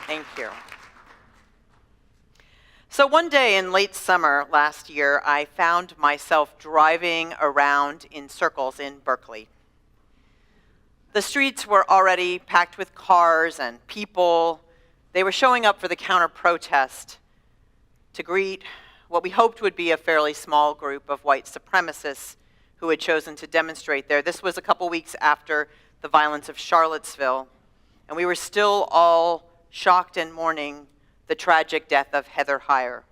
Thank you. So one day in late summer last year, I found myself driving around in circles in Berkeley. The streets were already packed with cars and people. They were showing up for the counter-protest to greet what we hoped would be a fairly small group of white supremacists who had chosen to demonstrate there. This was a couple weeks after the violence of Charlottesville, and we were still all shocked and mourning the tragic death of Heather Heyer.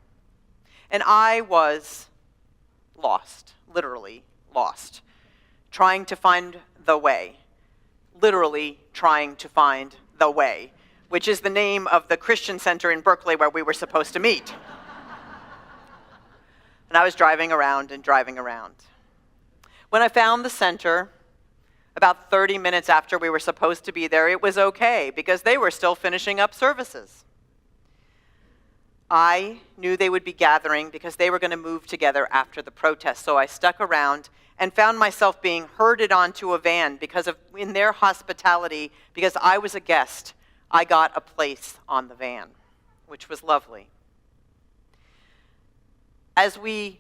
And I was lost, literally lost, trying to find the way, literally trying to find the way, which is the name of the Christian center in Berkeley where we were supposed to meet. And I was driving around and driving around. When I found the center, about 30 minutes after we were supposed to be there, it was okay because they were still finishing up services. I knew they would be gathering because they were going to move together after the protest, so I stuck around and found myself being herded onto a van in their hospitality, because I was a guest. I got a place on the van, which was lovely. As we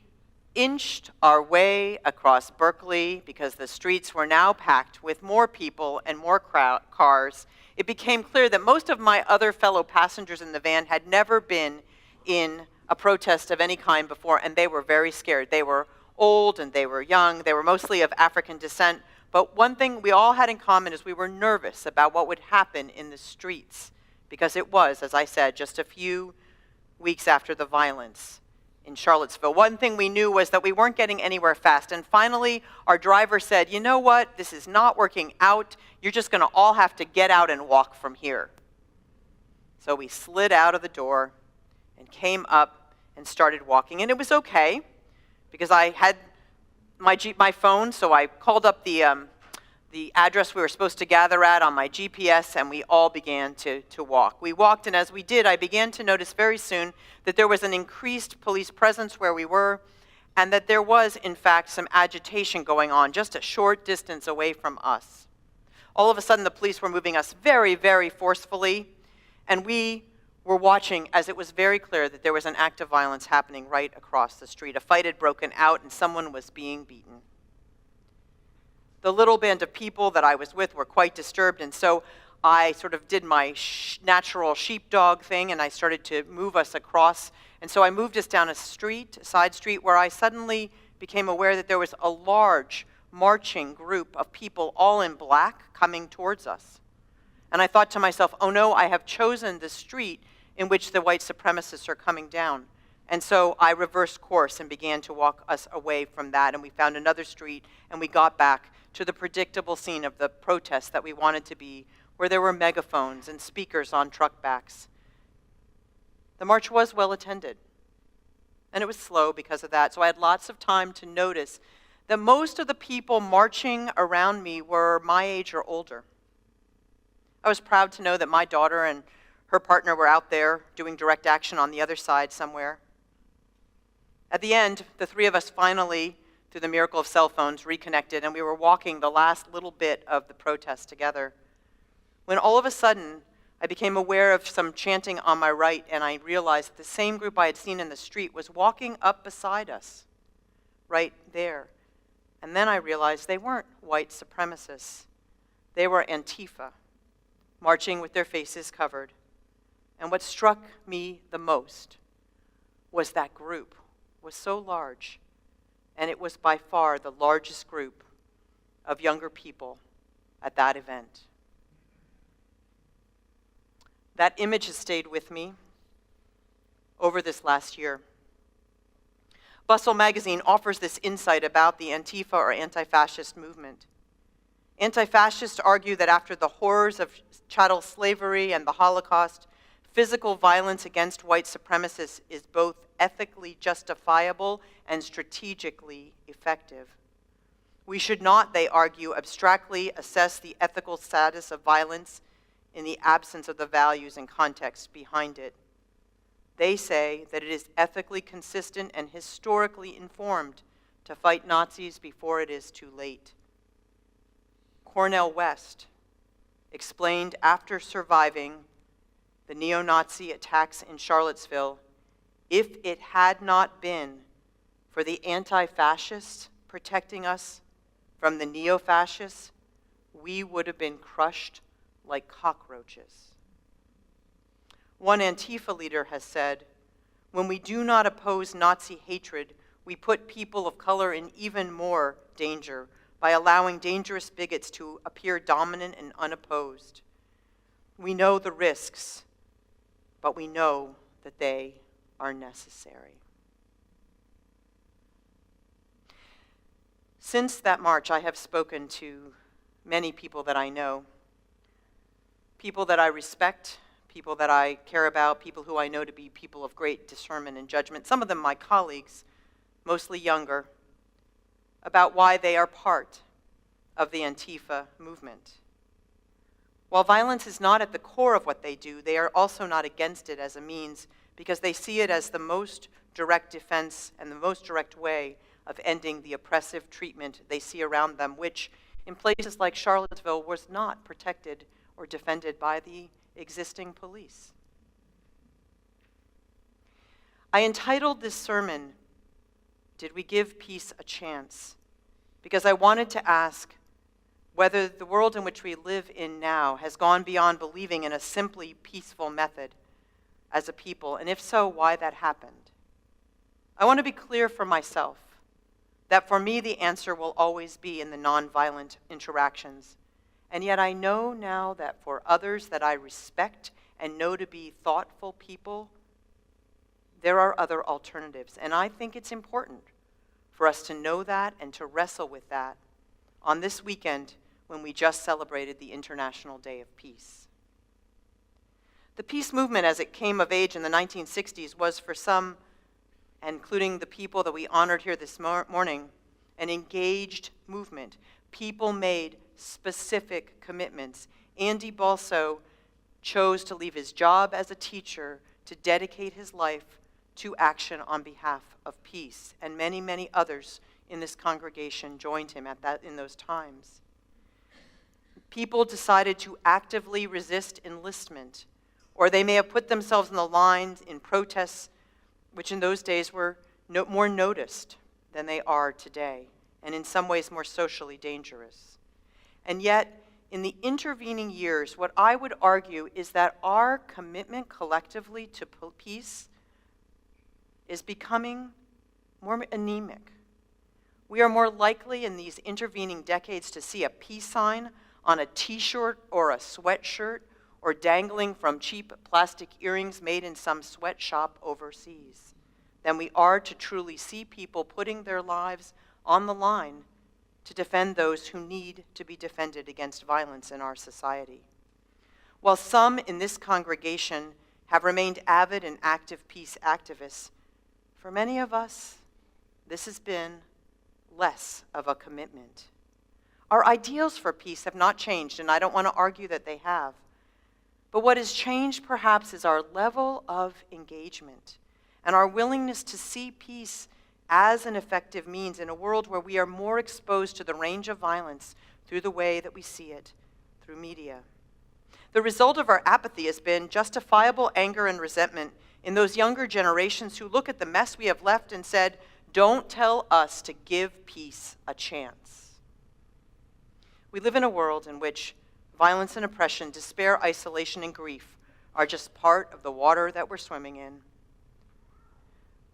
inched our way across Berkeley, because the streets were now packed with more people and more cars, it became clear that most of my other fellow passengers in the van had never been in a protest of any kind before, and they were very scared. They were old and they were young. They were mostly of African descent. But one thing we all had in common is we were nervous about what would happen in the streets, because it was, as I said, just a few weeks after the violence in Charlottesville. One thing we knew was that we weren't getting anywhere fast. And finally, our driver said, "You know what? This is not working out. You're just going to all have to get out and walk from here." So we slid out of the door and came up and started walking. And it was okay, because I had my phone, so I called up the address we were supposed to gather at on my GPS, and we all began to walk. We walked, and as we did, I began to notice very soon that there was an increased police presence where we were, and that there was, in fact, some agitation going on just a short distance away from us. All of a sudden, the police were moving us very, very forcefully, and we were watching as it was very clear that there was an act of violence happening right across the street. A fight had broken out, and someone was being beaten. The little band of people that I was with were quite disturbed, and so I sort of did my natural sheepdog thing, and I started to move us across. And so I moved us down a side street, where I suddenly became aware that there was a large marching group of people, all in black, coming towards us. And I thought to myself, oh no, I have chosen the street in which the white supremacists are coming down. And so I reversed course and began to walk us away from that, and we found another street, and we got back to the predictable scene of the protest that we wanted to be, where there were megaphones and speakers on truck backs. The march was well attended, and it was slow because of that, so I had lots of time to notice that most of the people marching around me were my age or older. I was proud to know that my daughter and her partner were out there doing direct action on the other side somewhere. At the end, the three of us finally, through the miracle of cell phones, reconnected, and we were walking the last little bit of the protest together, when all of a sudden I became aware of some chanting on my right, and I realized that the same group I had seen in the street was walking up beside us, right there. And then I realized they weren't white supremacists. They were Antifa, marching with their faces covered. And what struck me the most was that group was so large, and it was by far the largest group of younger people at that event. That image has stayed with me over this last year. Bustle magazine offers this insight about the Antifa or anti-fascist movement. Anti-fascists argue that after the horrors of chattel slavery and the Holocaust, physical violence against white supremacists is both ethically justifiable and strategically effective. We should not, they argue, abstractly assess the ethical status of violence in the absence of the values and context behind it. They say that it is ethically consistent and historically informed to fight Nazis before it is too late. Cornel West explained after surviving the neo-Nazi attacks in Charlottesville, if it had not been for the anti-fascists protecting us from the neo-fascists, we would have been crushed like cockroaches. One Antifa leader has said, "When we do not oppose Nazi hatred, we put people of color in even more danger by allowing dangerous bigots to appear dominant and unopposed. We know the risks, but we know that they are necessary." Since that march, I have spoken to many people that I know, people that I respect, people that I care about, people who I know to be people of great discernment and judgment, some of them my colleagues, mostly younger, about why they are part of the Antifa movement. While violence is not at the core of what they do, they are also not against it as a means, because they see it as the most direct defense and the most direct way of ending the oppressive treatment they see around them, which in places like Charlottesville was not protected or defended by the existing police. I entitled this sermon, "Did We Give Peace a Chance?" because I wanted to ask whether the world in which we live in now has gone beyond believing in a simply peaceful method as a people, and if so, why that happened. I want to be clear for myself that for me the answer will always be in the nonviolent interactions. And yet I know now that for others that I respect and know to be thoughtful people, there are other alternatives. And I think it's important for us to know that and to wrestle with that on this weekend when we just celebrated the International Day of Peace. The peace movement as it came of age in the 1960s was for some, including the people that we honored here this morning, an engaged movement. People made specific commitments. Andy Balso chose to leave his job as a teacher to dedicate his life to action on behalf of peace, and many, many others in this congregation joined him in those times. People decided to actively resist enlistment, or they may have put themselves in the lines in protests, which in those days were more noticed than they are today, and in some ways more socially dangerous. And yet, in the intervening years, what I would argue is that our commitment collectively to peace is becoming more anemic. We are more likely in these intervening decades to see a peace sign on a t-shirt or a sweatshirt, or dangling from cheap plastic earrings made in some sweatshop overseas, than we are to truly see people putting their lives on the line to defend those who need to be defended against violence in our society. While some in this congregation have remained avid and active peace activists, for many of us, this has been less of a commitment. Our ideals for peace have not changed, and I don't want to argue that they have. But what has changed, perhaps, is our level of engagement and our willingness to see peace as an effective means in a world where we are more exposed to the range of violence through the way that we see it through media. The result of our apathy has been justifiable anger and resentment in those younger generations who look at the mess we have left and said, "Don't tell us to give peace a chance." We live in a world in which violence and oppression, despair, isolation, and grief are just part of the water that we're swimming in.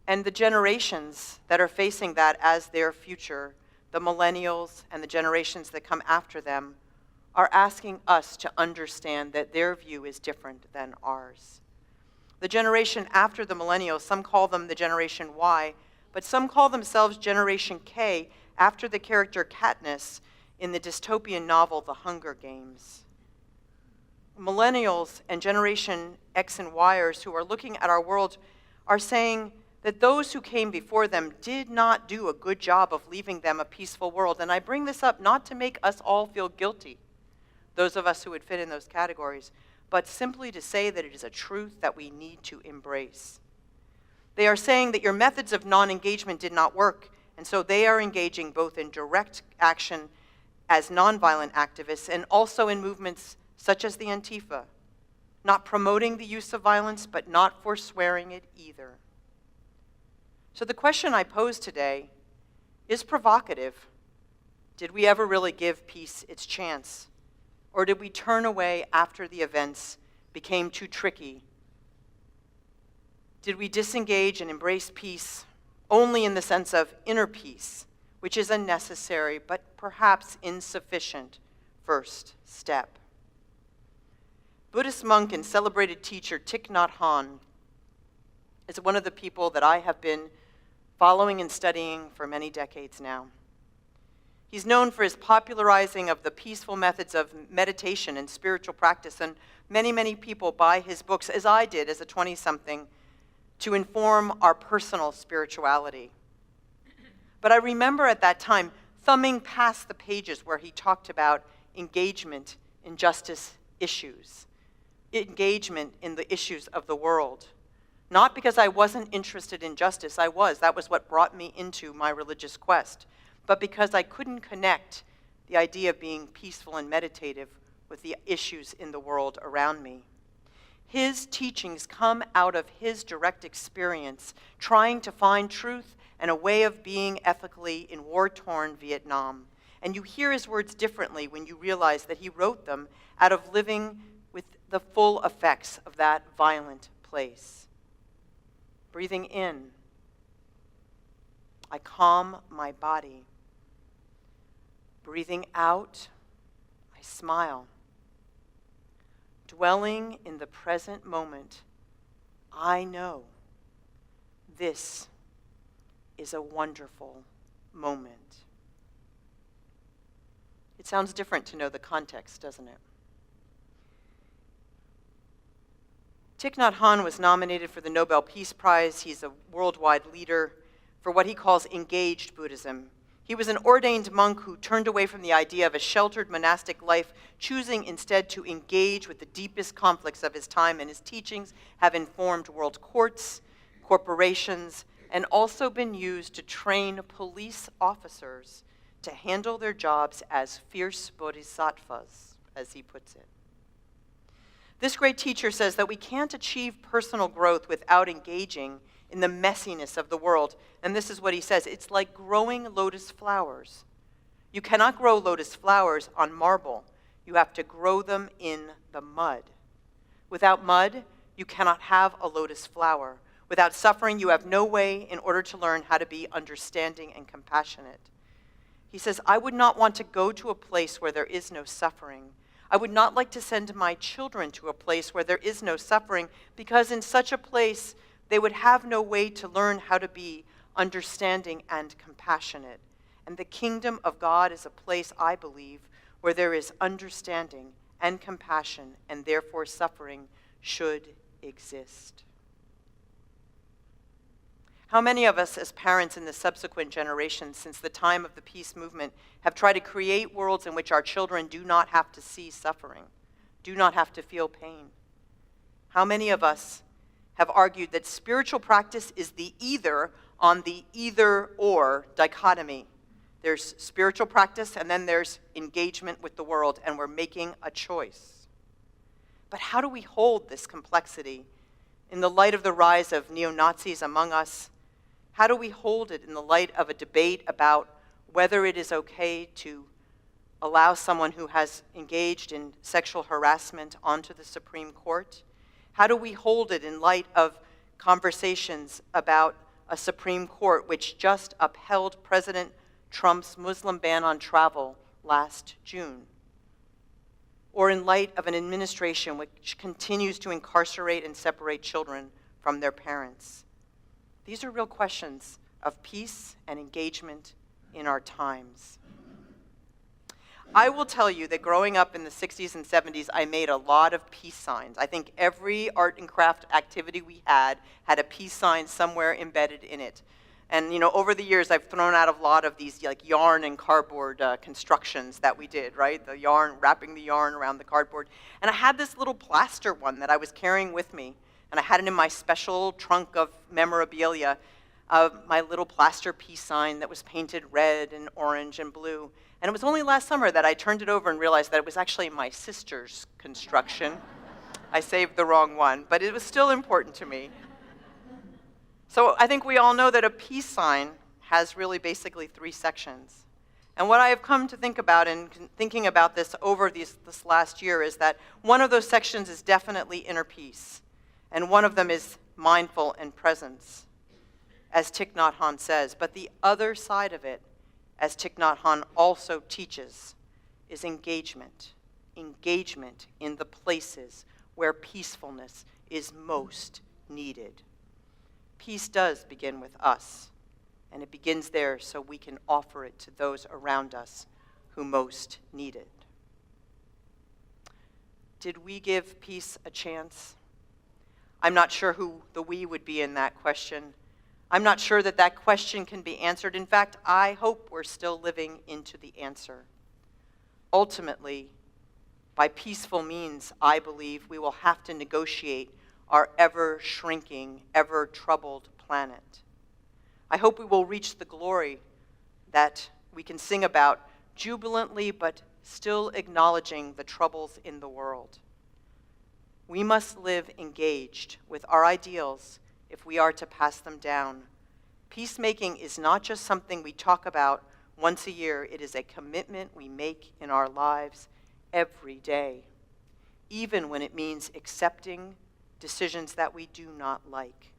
And the generations that are facing that as their future, the millennials and the generations that come after them, are asking us to understand that their view is different than ours. The generation after the millennials, some call them the Generation Y, but some call themselves Generation K after the character Katniss in the dystopian novel The Hunger Games. Millennials and Generation X and Yers who are looking at our world are saying that those who came before them did not do a good job of leaving them a peaceful world. And I bring this up not to make us all feel guilty, those of us who would fit in those categories, but simply to say that it is a truth that we need to embrace. They are saying that your methods of non-engagement did not work, and so they are engaging both in direct action as nonviolent activists and also in movements such as the Antifa, not promoting the use of violence, but not forswearing it either. So the question I pose today is provocative. Did we ever really give peace its chance? Or did we turn away after the events became too tricky? Did we disengage and embrace peace only in the sense of inner peace, which is a necessary but perhaps insufficient first step? Buddhist monk and celebrated teacher Thich Nhat Hanh is one of the people that I have been following and studying for many decades now. He's known for his popularizing of the peaceful methods of meditation and spiritual practice, and many people buy his books, as I did as a 20-something, to inform our personal spirituality. But I remember at that time thumbing past the pages where he talked about engagement in justice issues, engagement in the issues of the world. Not because I wasn't interested in justice, I was. That was what brought me into my religious quest. But because I couldn't connect the idea of being peaceful and meditative with the issues in the world around me. His teachings come out of his direct experience, trying to find truth and a way of being ethically in war-torn Vietnam. And you hear his words differently when you realize that he wrote them out of living with the full effects of that violent place. Breathing in, I calm my body. Breathing out, I smile. Dwelling in the present moment, I know this is a wonderful moment. It sounds different to know the context, doesn't it? Thich Nhat Hanh was nominated for the Nobel Peace Prize. He's a worldwide leader for what he calls engaged Buddhism. He was an ordained monk who turned away from the idea of a sheltered monastic life, choosing instead to engage with the deepest conflicts of his time, and his teachings have informed world courts, corporations, and also been used to train police officers to handle their jobs as fierce bodhisattvas, as he puts it. This great teacher says that we can't achieve personal growth without engaging in the messiness of the world. And this is what he says: it's like growing lotus flowers. You cannot grow lotus flowers on marble. You have to grow them in the mud. Without mud, you cannot have a lotus flower. Without suffering, you have no way in order to learn how to be understanding and compassionate. He says, I would not want to go to a place where there is no suffering. I would not like to send my children to a place where there is no suffering, because in such a place, they would have no way to learn how to be understanding and compassionate. And the kingdom of God is a place, I believe, where there is understanding and compassion, and therefore suffering should exist. How many of us as parents in the subsequent generations since the time of the peace movement have tried to create worlds in which our children do not have to see suffering, do not have to feel pain? How many of us have argued that spiritual practice is the either on the either-or dichotomy? There's spiritual practice and then there's engagement with the world, and we're making a choice. But how do we hold this complexity in the light of the rise of neo-Nazis among us? How do we hold it in the light of a debate about whether it is okay to allow someone who has engaged in sexual harassment onto the Supreme Court? How do we hold it in light of conversations about a Supreme Court which just upheld President Trump's Muslim ban on travel last June? Or in light of an administration which continues to incarcerate and separate children from their parents? These are real questions of peace and engagement in our times. I will tell you that growing up in the 60s and 70s, I made a lot of peace signs. I think every art and craft activity we had a peace sign somewhere embedded in it. And over the years, I've thrown out a lot of these like yarn and cardboard constructions that we did, right? The yarn, wrapping the yarn around the cardboard. And I had this little plaster one that I was carrying with me. And I had it in my special trunk of memorabilia, my little plaster peace sign that was painted red and orange and blue. And it was only last summer that I turned it over and realized that it was actually my sister's construction. I saved the wrong one, but it was still important to me. So I think we all know that a peace sign has really basically 3 sections. And what I have come to think about in thinking about this over this last year is that one of those sections is definitely inner peace, and one of them is mindful and presence, as Thich Nhat Hanh says. But the other side of it, as Thich Nhat Hanh also teaches, is engagement. Engagement in the places where peacefulness is most needed. Peace does begin with us, and it begins there so we can offer it to those around us who most need it. Did we give peace a chance? I'm not sure who the we would be in that question. I'm not sure that that question can be answered. In fact, I hope we're still living into the answer. Ultimately, by peaceful means, I believe we will have to negotiate our ever-shrinking, ever-troubled planet. I hope we will reach the glory that we can sing about jubilantly, but still acknowledging the troubles in the world. We must live engaged with our ideals if we are to pass them down. Peacemaking is not just something we talk about once a year. It is a commitment we make in our lives every day, even when it means accepting decisions that we do not like.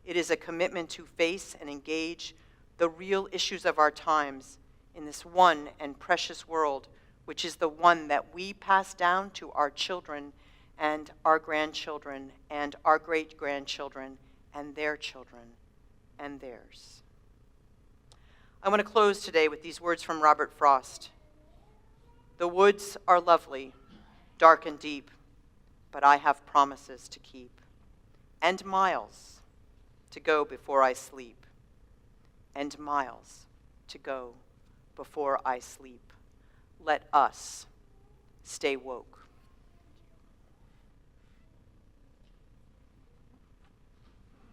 It is a commitment to face and engage the real issues of our times in this one and precious world, which is the one that we pass down to our children and our grandchildren and our great-grandchildren and their children and theirs. I want to close today with these words from Robert Frost. The woods are lovely, dark and deep, but I have promises to keep, and miles to go before I sleep, and miles to go before I sleep. Let us stay woke.